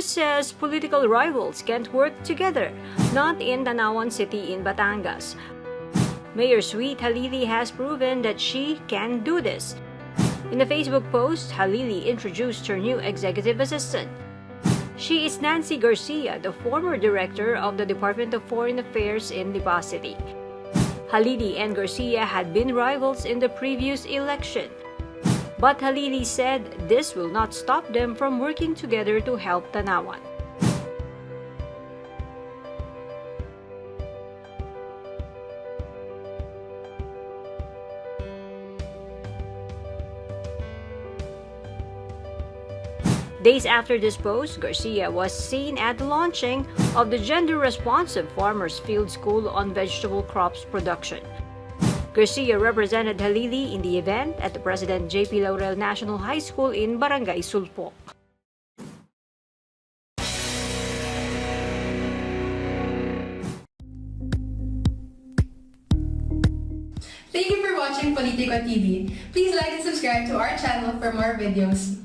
post says political rivals can't work together, not in Tanauan City in Batangas. Mayor Sweet Halili has proven that she can do this. In a Facebook post, Halili introduced her new executive assistant. She is Nancy Garcia, the former director of the Department of Foreign Affairs in Lipa City. Halili and Garcia had been rivals in the previous election. But Halili said this will not stop them from working together to help Tanauan. Days after this post, Garcia was seen at the launching of the gender-responsive Farmers Field School on vegetable crops production. Garcia represented Halili in the event at the President J.P. Laurel National High School in Barangay Sulpok. Thank you for watching Politico TV. Please like and subscribe to our channel for more videos.